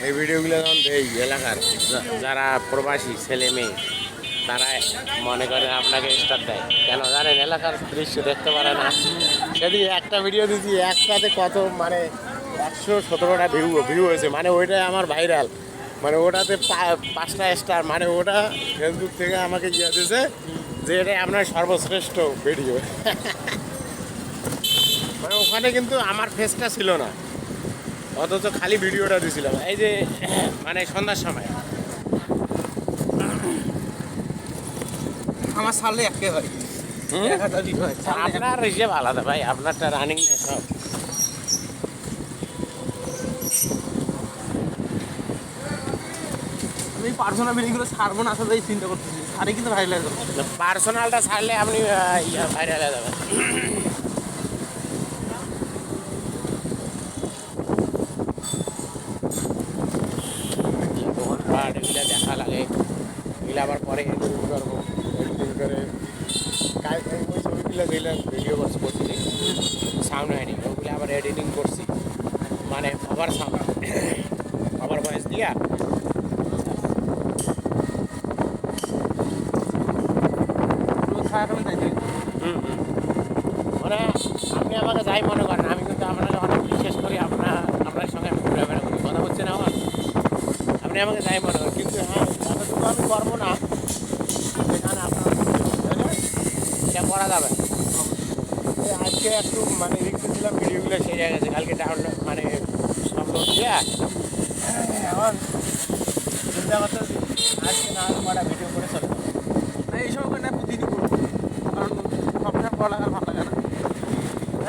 এই ভিডিওগুলো যখন এই এলাকার যারা প্রবাসী ছেলে মেয়ে তারা মনে করে আপনাকে স্টার দেয় কেন জানেন? এলাকার দৃশ্য দেখতে পারে না। সেদিন একটা ভিডিও দিচ্ছি, একটাতে কত মানে 117টা ভিউ হয়েছে, মানে ওইটাই আমার ভাইরাল, মানে ওটাতে 5টা স্টার, মানে ওটা ফেসবুক থেকে আমাকে ইয়ে দিয়েছে যে এটাই আপনার সর্বশ্রেষ্ঠ ভিডিও। মানে ওখানে কিন্তু আমার ফেসটা ছিল না, অথচ খালি ভিডিওটা দিয়েছিলাম এই যে মানে সন্ধ্যার সময়। আমার সালে একে হয়, আপনার হিসেব আলাদা ভাই, আপনারটা রানিং না সব। আমি পার্সোনাল ভিডিওগুলো ছাড়বো না আসলে চিন্তা করতেছি, ছাড়ে কিন্তু ভাইরাল হয়ে যাবে। পার্সোনালটা ছাড়লে আপনি ভাইরাল হয়ে যাবেন। এগুলো দেখা লাগে, এগুলো আবার পরে এডিটিং করবো, এডিটিং করে ওই ছবিগুলো দিলাম ভিডিও করছি প্রতিদিন, সাউন্ড হয়নি ওগুলো আবার এডিটিং করছি, মানে ওভার সাউন্ড ওভার ভয়েস দিয়া মানে আপনি আমাকে যাই মনে করেন, আমি কিন্তু আপনাকে অনেক বিশ্বাস করি, আপনার সঙ্গে আমি ঘুরে কথা বলছি না আমার, আপনি আমাকে যাই মনে করেন, কিন্তু হ্যাঁ যতটুকু আমি করবো না সেখানে আপনার এটা করা যাবে। আজকে একটু মানে রিক্সে ছিলাম, ভিডিওগুলো সেই হয়ে গেছে, কালকে ডাউনলোড মানে সব লোড দিয়ে এখন চিন্তা করতেছি আজকে না হলে কটা ভিডিও করে চলে যাবে। এই সময় করে প্রতিদিনই করবো, কারণ সবসময় পড়ালেখার ভালো লাগে না।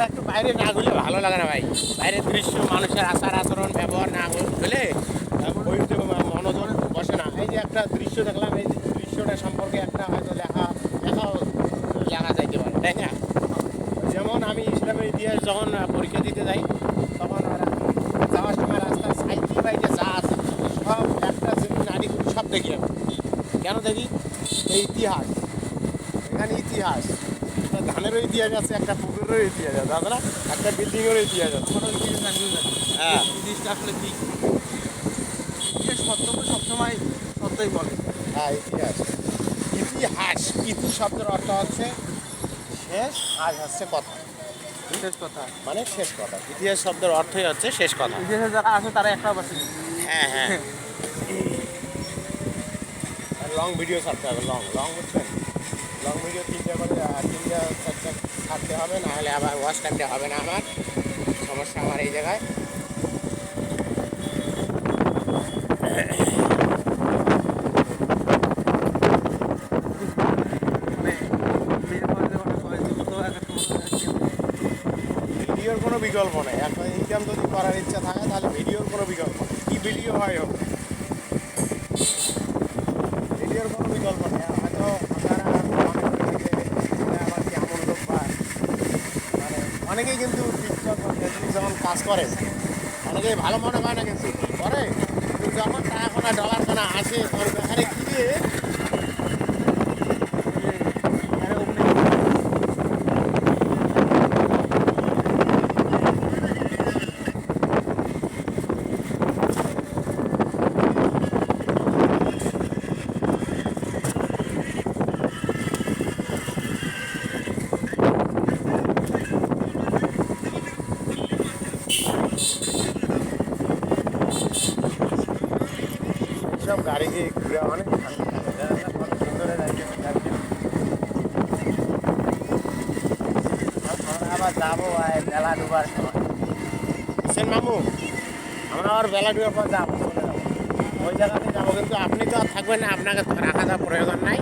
একটু বাইরে না ঘুরলে ভালো লাগে না ভাই, বাইরের দৃশ্য মানুষের আচার আচরণ ব্যবহার না হলে বইতে মনোযোগ বসে না। এই যে একটা দৃশ্য দেখলাম, এই যে দৃশ্যটা সম্পর্কে একটা হয়তো লেখা যাইতে পারে, তাই না? যেমন আমি ইসলামের ইতিহাস যখন পরীক্ষা দিতে যাই তখন যাওয়ার সময় রাস্তার সাইকেল বা যে যা আছে সব একটা জিনিস নারী সব দেখি আমি। কেন দেখি? এই ইতিহাস, এখানে ইতিহাস, ধানেরও ইতিহাস আছে, একটা পুকুরেরও ইতিহাস আছে, তাছাড়া একটা বিল্ডিংয়েরও ইতিহাস আছে। হ্যাঁ, জিনিসটা আসলে কি সত্য সবসময় সত্যই বলে। হ্যাঁ ইতিহাস, ইতিহাস ইতি শব্দের অর্থ হচ্ছে শেষ, আজ হচ্ছে কথা, শেষ কথা, মানে শেষ কথা। ইতিহাস শব্দের অর্থই হচ্ছে শেষ কথা। ইতিহাসে যারা আছে তারা একটা বাসে। হ্যাঁ হ্যাঁ, লং ভিডিও ছাড়তে হবে, লং বুঝছেন, লং ভিডিও 3টা করে 3টা 4টা ছাড়তে হবে, না হলে আবার ওয়াচ টাইমটা হবে না, আমার সমস্যা আমার এই জায়গায়। ভিডিওর কোনো বিকল্প নেই, এখন ইনকাম যদি করার ইচ্ছা থাকে তাহলে ভিডিওর কোনো বিকল্প নেই, কি ভিডিও হয় হোক ভিডিওর কোনো বিকল্প নেই। হয়তো আপনারা মনে করেন যে আবার কি এমন লোক বা মানে অনেকেই কিন্তু টিকটক বা ফেসবুক যখন কাজ করে অনেকেই ভালো মনে হয় না, কিন্তু করে, কিন্তু যখন টাকা কোনা ডলার কোনা আসে তখন এখানে কি রে সব গাড়ি দিয়ে ঘুরে অনেক সুন্দর আবার যাবো বেলা ডুবার সময়, বুঝছেন মামু, আমরা আবার বেলা ডুবার পর যাবো, চলে যাবো ওই জায়গাতে যাবো, কিন্তু আপনি তো আর থাকবেন না, আপনাকে রাখা যাওয়ার প্রয়োজন নাই।